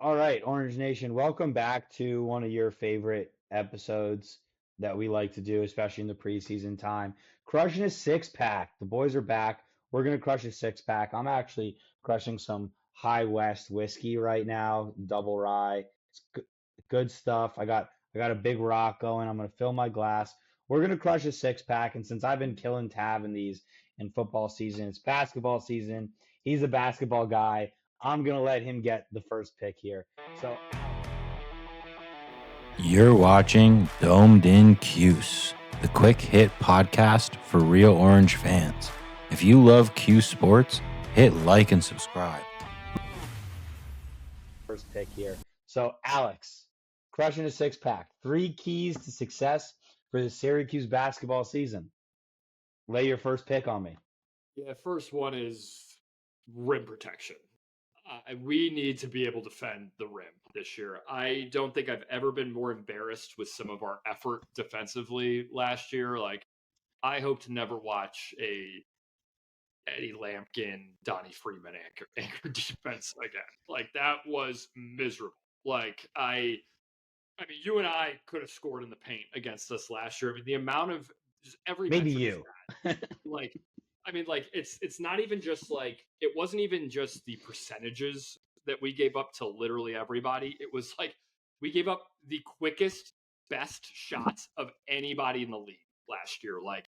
All right, Orange Nation, welcome back to one of your favorite episodes that we like to do, especially in the preseason time. Crushing a six pack. The boys are back. We're gonna crush a six pack. I'm actually crushing some High West whiskey right now, double rye. It's good stuff. I got a big rock going. I'm gonna fill my glass. We're gonna crush a six pack, and since I've been killing Tav in these in football season, it's basketball season. He's a basketball guy. I'm gonna let him get the first pick here. So, You're watching Domed in Cuse, the quick hit podcast for real Orange fans. If you love Cuse sports, hit like and subscribe. first pick here. So, Alex, crushing a six pack. Three keys to success for the Syracuse basketball season. Lay your first pick on me. Yeah, first one is rim protection. We need to be able to defend the rim this year. I don't think I've ever been more embarrassed with some of our effort defensively last year. Like, I hope to never watch a Eddie Lampkin, Donnie Freeman anchor defense again. Like, that was miserable. Like, I mean, you and I could have scored in the paint against us last year. I mean, the amount of just every Maybe metric is you. like I mean, like it's not even just like it wasn't even just the percentages that we gave up to literally everybody. It was like we gave up the quickest, best shots of anybody in the league last year. Like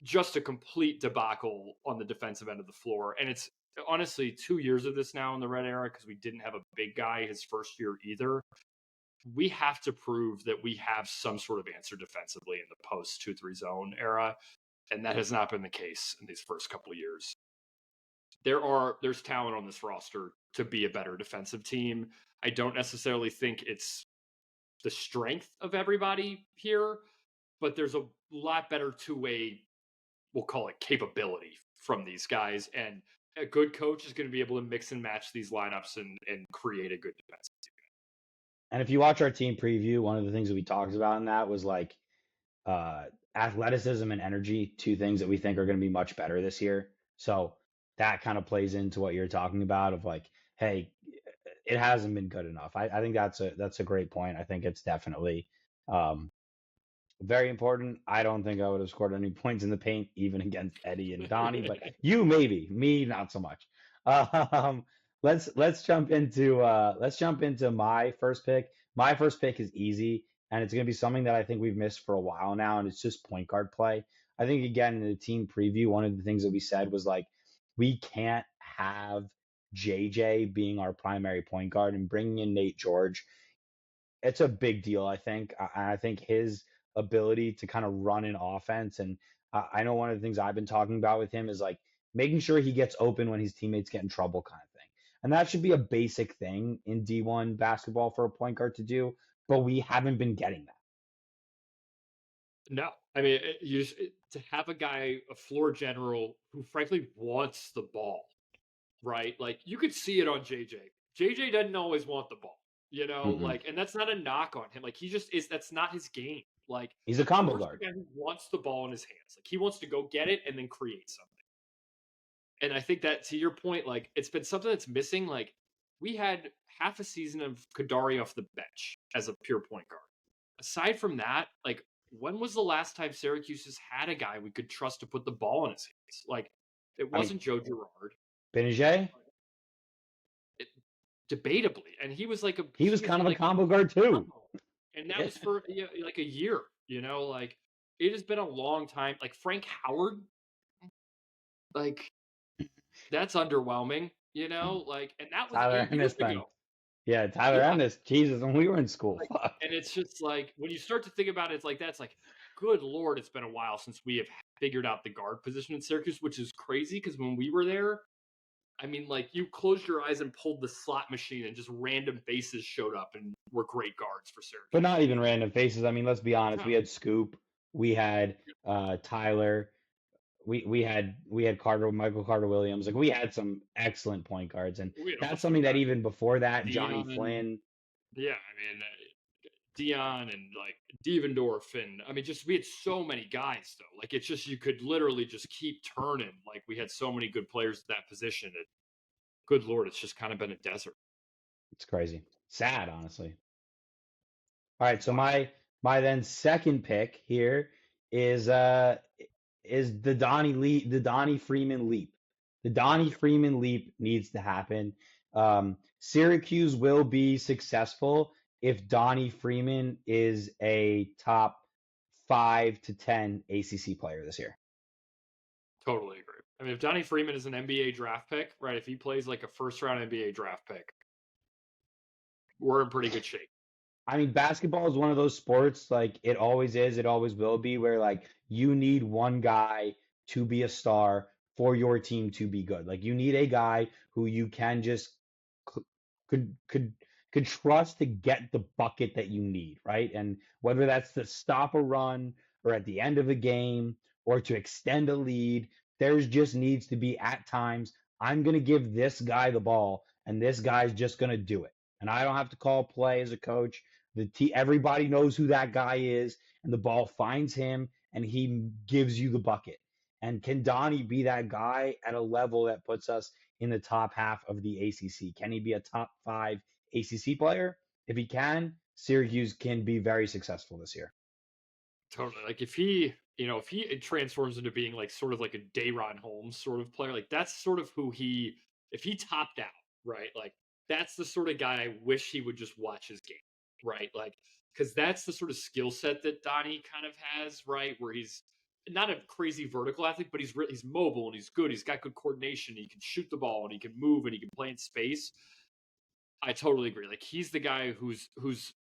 just a complete debacle on the defensive end of the floor. And it's honestly 2 years of this now in the red era because we didn't have a big guy his first year either. We have to prove that we have some sort of answer defensively in the post 2-3 zone era, and that has not been the case in these first couple of years. There's talent on this roster to be a better defensive team. I don't necessarily think it's the strength of everybody here, but there's a lot better two-way, we'll call it capability from these guys, and a good coach is going to be able to mix and match these lineups and create a good defensive team. And if you watch our team preview, one of the things that we talked about in that was like uh, athleticism and energy, two things that we think are going to be much better this year. So that kind of plays into what you're talking about of like, hey, it hasn't been good enough. I think that's a great point. I think it's definitely um, very important. I don't think I would have scored any points in the paint even against Eddie and Donnie, but you maybe, me not so much. Um, let's jump into my first pick. My first pick is easy, and it's going to be something that I think we've missed for a while now, and it's just point guard play. I think again in the team preview, one of the things that we said was like we can't have JJ being our primary point guard and bringing in Nate George. It's a big deal, I think. I think his ability to kind of run an offense, and I know one of the things I've been talking about with him is like making sure he gets open when his teammates get in trouble, kind of thing. And that should be a basic thing in D1 basketball for a point guard to do, but we haven't been getting that. No, I mean to have a guy, a floor general, who frankly wants the ball, right? Like you could see it on JJ. JJ doesn't always want the ball, Mm-mm. like, and that's not a knock on him. Like he just is. That's not his game. Like He's a combo George is guard. a guy who wants the ball in his hands. Like he wants to go get it and then create something. And I think that to your point, like it's been something that's missing. Like we had half a season of Kadari off the bench as a pure point guard. Aside from that, like when was the last time Syracuse has had a guy we could trust to put the ball in his hands? Like it I mean, wasn't Joe Girard. Benajay, It, debatably, and he was like a he he was was kind of a like combo guard too. combo, and that was for like a year. Like it has been a long time. Like Frank Howard, like that's underwhelming. Like, and that was Tyler 8 years Ennis then. ago. Yeah, Tyler Yeah, Ennis. Jesus, when we were in school. like, Fuck. and it's just like when you start to think about it, it's like that's like, good lord, it's been a while since we have figured out the guard position in Syracuse, which is crazy because when we were there, I mean, like you closed your eyes and pulled the slot machine, and just random faces showed up and were great guards for But Syracuse. not even random faces. I mean, let's be honest. No, We had Scoop, we had Tyler, we had Michael Carter Williams. Like we had some excellent point guards, and we had a that's bunch of something that guys. even before that, Johnny Dion, Flynn. yeah, I mean, Dion and like Devendorf, and I mean, just we had so many guys though. Like it's just you could literally just keep turning. Like we had so many good players at that position. And good lord, it's just kind of been a desert. It's crazy. Sad, honestly. All right, so Wow. my then second pick here is uh is the Donnie Freeman leap. The Donnie Freeman leap needs to happen. Syracuse will be successful if Donnie Freeman is a top 5 to 10 ACC player this year. Totally agree. I mean, if Johnny Freeman is an NBA draft pick, right? If he plays like a first round NBA draft pick, we're in pretty good shape. I mean, basketball is one of those sports, like it always is, it always will be, where like you need one guy to be a star for your team to be good. Like you need a guy who you can just c- could could could trust to get the bucket that you need, right? And whether that's to stop a run or at the end of a game or to extend a lead, there's just needs to be at times, I'm going to give this guy the ball and this guy's just going to do it. And I don't have to call play as a coach. Everybody knows who that guy is, and the ball finds him, and he gives you the bucket. And can Donnie be that guy at a level that puts us in the top half of the ACC? Can he be a top 5 ACC player? If he can, Syracuse can be very successful this year. Totally. Like if he, if he transforms into being like sort of like a Dayron Holmes sort of player, like that's sort of who he, if he topped out, right? Like that's the sort of guy I wish he would just watch his game, right? Like, because that's the sort of skill set that Donnie kind of has, right? Where he's not a crazy vertical athlete, but he's mobile and he's good. He's got good coordination. He can shoot the ball and he can move and he can play in space. I totally agree. Like he's the guy who's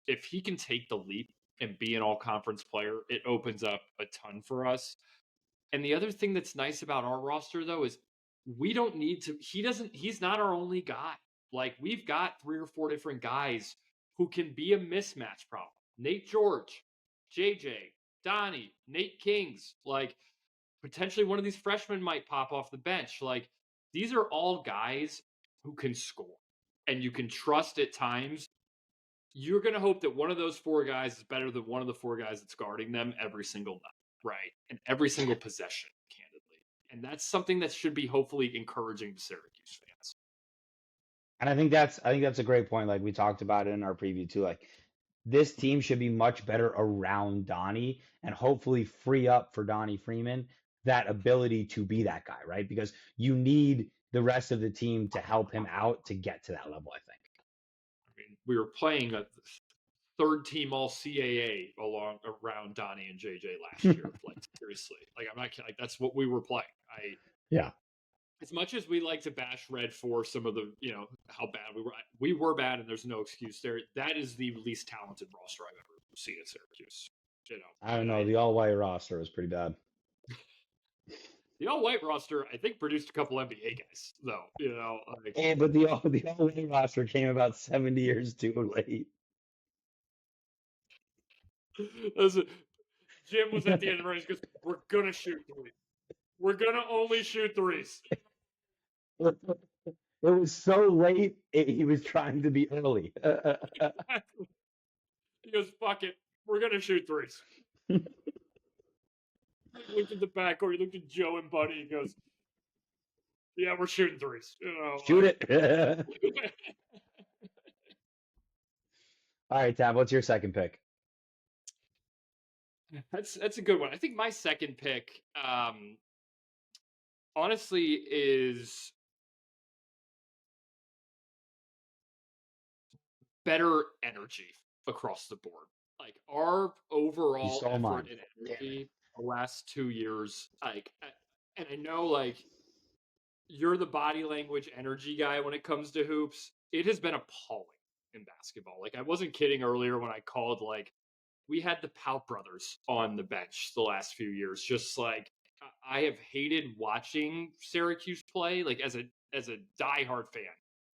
if he can take the leap and be an all conference player, it opens up a ton for us. And the other thing that's nice about our roster though is we don't need to he's not our only guy. Like we've got 3 or 4 different guys who can be a mismatch problem. Nate George, JJ, Donnie, Nate Kings, like potentially one of these freshmen might pop off the bench. Like these are all guys who can score and you can trust at times. You're going to hope that one of those 4 guys is better than one of the 4 guys that's guarding them every single night, right? And every single possession, candidly. And that's something that should be hopefully encouraging to Syracuse fans. And I think that's a great point. Like we talked about it in our preview too. Like this team should be much better around Donnie and hopefully free up for Donnie Freeman that ability to be that guy, right? Because you need the rest of the team to help him out to get to that level, I think. I mean, we were playing a third team all CAA along around Donnie and JJ last year. Like seriously, like I'm not kidding. Like that's what we were playing. Yeah. As much as we like to bash Red for some of the, how bad we were bad, and there's no excuse there. That is the least talented roster I've ever seen at Syracuse. I don't know. The all white roster was pretty bad. The all white roster, I think, produced a couple NBA guys, though. But the all white roster came about 70 years too late. Jim was at the end of the race. He goes, "We're gonna shoot threes. We're gonna only shoot threes." It was so late, he was trying to be early. He goes, "Fuck it, we're gonna shoot threes." He looked at the backcourt. He looked at Joe and Buddy. He goes, "Yeah, we're shooting threes." Shoot it. All right, Tab, what's your second pick? That's a good one. I think my second pick, honestly, is better energy across the board. Like our overall stole effort mine. and energy the last 2 years, and I know like you're the body language energy guy when it comes to hoops. It has been appalling in basketball. Like I wasn't kidding earlier when I called like we had the Pout brothers on the bench the last few years. Just like I have hated watching Syracuse play. Like as a diehard fan,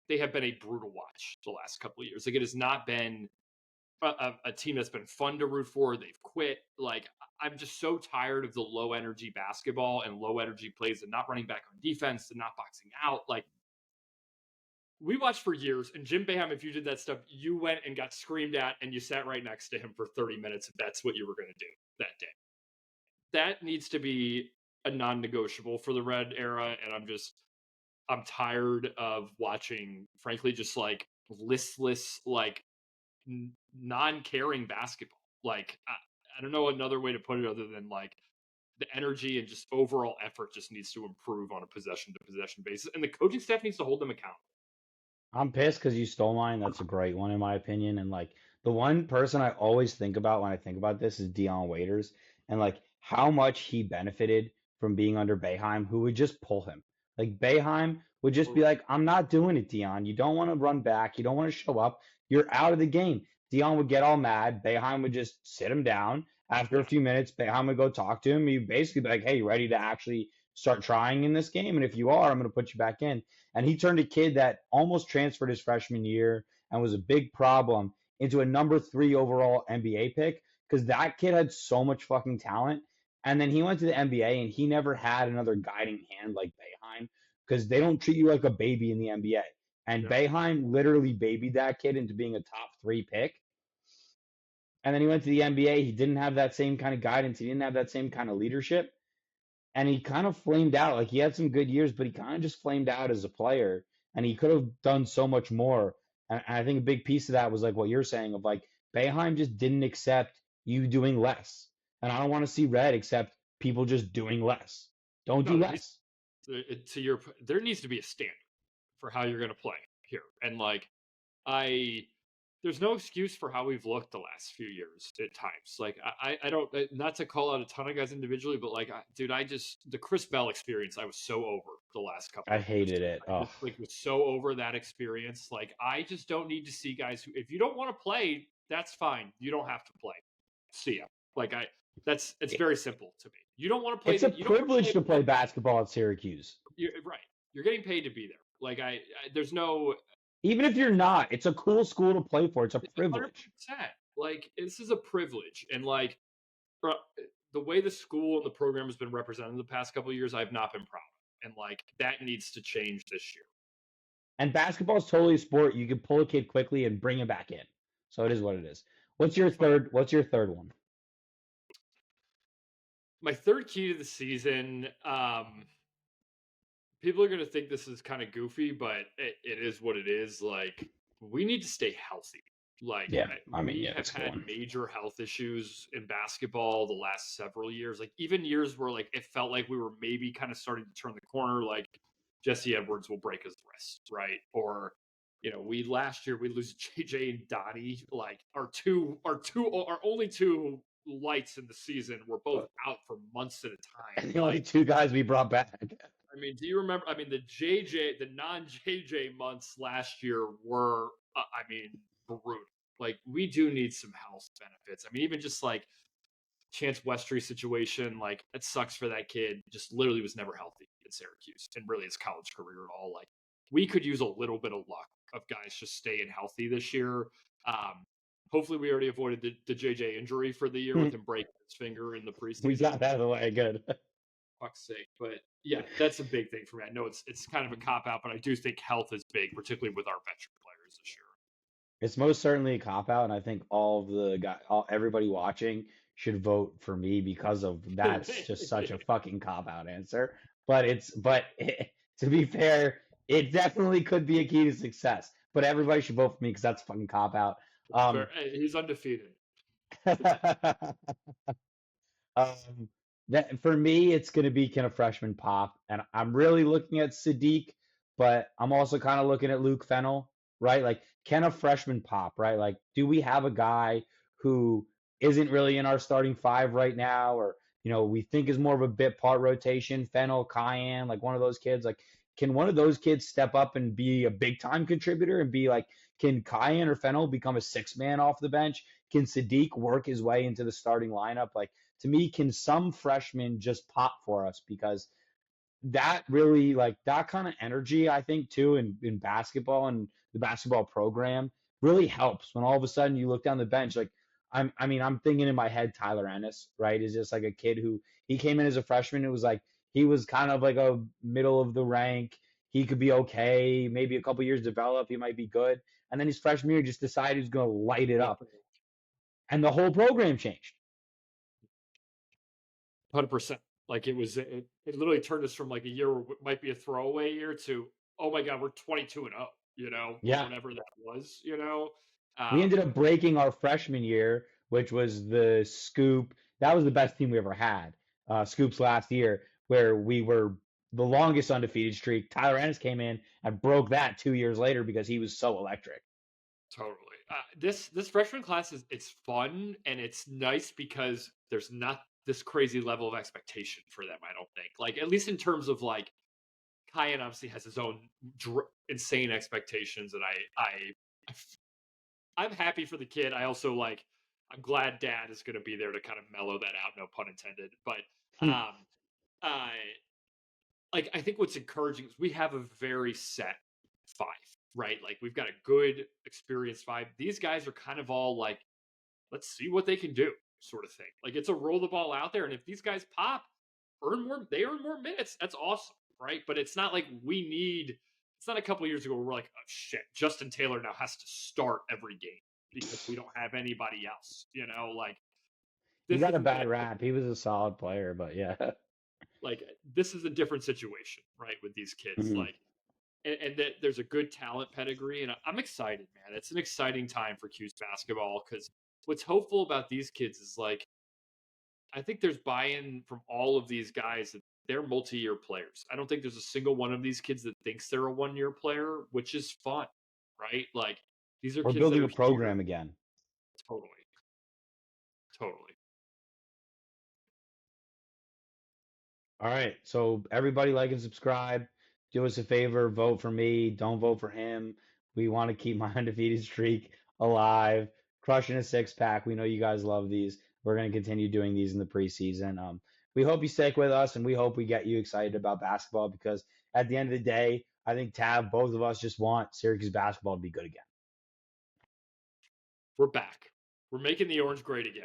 they have been a brutal watch the last couple of years. Like it has not been a team that's been fun to root for. They've quit. Like I'm just so tired of the low energy basketball and low energy plays and not running back on defense and not boxing out. Like we watched for years, and Jim Boeheim, if you did that stuff, you went and got screamed at and you sat right next to him for 30 minutes if that's what you were going to do that day. That needs to be a non-negotiable for the Red era, and I'm tired of watching, frankly, just like listless, like non-caring basketball. Like I don't know another way to put it other than like the energy and just overall effort just needs to improve on a possession to possession basis, and the coaching staff needs to hold them accountable. I'm pissed because you stole mine. That's a great one in my opinion. And like the one person I always think about when I think about this is Dion Waiters and like how much he benefited from being under Boeheim, who would just pull him. Like Boeheim would just be like, "I'm not doing it, Dion. You don't want to run back. You don't want to show up. You're out of the game." Dion would get all mad. Boeheim would just sit him down. After a few minutes, Boeheim would go talk to him. He'd basically be like, "Hey, you ready to actually start trying in this game? And if you are, I'm going to put you back in." And he turned a kid that almost transferred his freshman year and was a big problem into a number 3 overall NBA pick because that kid had so much fucking talent. And then he went to the NBA and he never had another guiding hand like Boeheim because they don't treat you like a baby in the NBA. And Yeah. Boeheim literally babied that kid into being a top 3 pick. And then he went to the NBA. He didn't have that same kind of guidance. He didn't have that same kind of leadership and he kind of flamed out. Like he had some good years, but he kind of just flamed out as a player, and he could have done so much more. And I think a big piece of that was like what you're saying of like Boeheim just didn't accept you doing less, and I don't want to see Red accept people just doing less. Don't do No, less. there needs to be a standard for how you're going to play here, and like I there's no excuse for how we've looked the last few years at times. Like I don't, not to call out a ton of guys individually, but like dude, I just the Chris Bell experience I was so over the last couple I of years. hated it. I Oh, just like was so over that experience. Like I just don't need to see guys who, if you don't want to play, that's fine. You don't have to play. See ya. Like it's very simple to me. You don't want to play. it's a You don't want privilege to play basketball at Syracuse. You're right. You're getting paid to be there. Like there's no. Even if you're not, it's a cool school to play for. It's a It's privilege. 100%. Like this is a privilege, and like uh, the way the school and the program has been represented the past couple of years, I've not been proud of, and like that needs to change this year. And basketball is totally a sport. You can pull a kid quickly and bring him back in. So it is what it is. What's your third one? My third key to the season. People are going to think this is kind of goofy, but it is what it is. Like we need to stay healthy. Like Yeah, I mean, we yeah, have that's a good had one. major health issues in basketball the last several years. Like even years where like it felt like we were maybe kind of starting to turn the corner. Like Jesse Edwards will break his wrist, right? Or we last year we lose JJ and Donnie, like our only two lights in the season were both out for months at a time. And the only 2 guys we brought back. I mean, do you remember? I mean, the non-JJ months last year were, I mean, brutal. Like, we do need some health benefits. I mean, even just like Chance Westry situation, like it sucks for that kid. Just literally was never healthy at Syracuse, and really his college career at all. Like, we could use a little bit of luck of guys just staying healthy this year. Hopefully, we already avoided the JJ injury for the year with him breaking his finger in the preseason. We got that out of the way. Good. Fuck's sake. But yeah, that's a big thing for me. I know it's kind of a cop out, but I do think health is big, particularly with our veteran players this year. It's most certainly a cop out, and I think all of the guy, everybody watching should vote for me because of that's just such a fucking cop out answer. But to be fair, it definitely could be a key to success. But everybody should vote for me because that's a fucking cop out. He's undefeated. That for me, it's going to be can a freshman pop, and I'm really looking at Sadiq, but I'm also kind of looking at Luke Fennell, right? Like, can a freshman pop, right? Like, do we have a guy who isn't really in our starting 5 right now, or we think is more of a bit part rotation, Fennell, Cayenne, like one of those kids, like. Can one of those kids step up and be a big time contributor and be like, can Cayenne or Fennell become a 6-man off the bench? Can Sadiq work his way into the starting lineup? Like, to me, can some freshman just pop for us? Because that really, like, that kind of energy, I think, too, in basketball and the basketball program really helps when all of a sudden you look down the bench. Like, I'm thinking in my head, Tyler Ennis, right, is just like a kid who he came in as a freshman. It was like he was kind of like a middle of the rank. He could be okay, maybe a couple years develop, he might be good. And then his freshman year just decided he was going to light it up. And the whole program changed. 100%. Like it literally turned us from like a year where it might be a throwaway year to, oh my God, we're 22-0. Yeah. whenever that was, We Um, ended up breaking our freshman year, which was the Scoop. That was the best team we ever had. Scoops last year, where we were the longest undefeated streak. Tyler Ennis came in and broke that 2 years later because he was so electric. Totally. This freshman class it's fun and it's nice because there's not this crazy level of expectation for them. I don't think, like, at least in terms of like, Kyan obviously has his own insane expectations, and I'm happy for the kid. I also like, I'm glad Dad is going to be there to kind of mellow that out. No pun intended. But Hmm. um, I like, I think what's encouraging is we have a very set five, right? Like, we've got a good experienced five. These guys are kind of all like, let's see what they can do, sort of thing. Like, it's a roll the ball out there, and if these guys pop, they earn more minutes. That's awesome, right? But it's not like we need. It's not a couple years ago where we're like, oh shit, Justin Taylor now has to start every game because we don't have anybody else. Like, He this got a isn't bad that. rap. He was a solid player, but yeah. Like, this is a different situation, right, with these kids. Mhm. Like, and that there's a good talent pedigree, and I'm excited, man. It's an exciting time for Cuse basketball because what's hopeful about these kids is like, I think there's buy-in from all of these guys that they're multi-year players. I don't think there's a single one of these kids that thinks they're a one-year player, which is fun, right? Like, these are We're kids that building a are here. program again. Totally, totally. All right. So everybody like and subscribe. Do us a favor, vote for me. Don't vote for him. We want to keep my undefeated streak alive. Crushing a six pack. We know you guys love these. We're going to continue doing these in the preseason. We hope you stick with us and we hope we get you excited about basketball because at the end of the day, I think Tab, both of us just want Syracuse basketball to be good again. We're back. We're making the orange great again.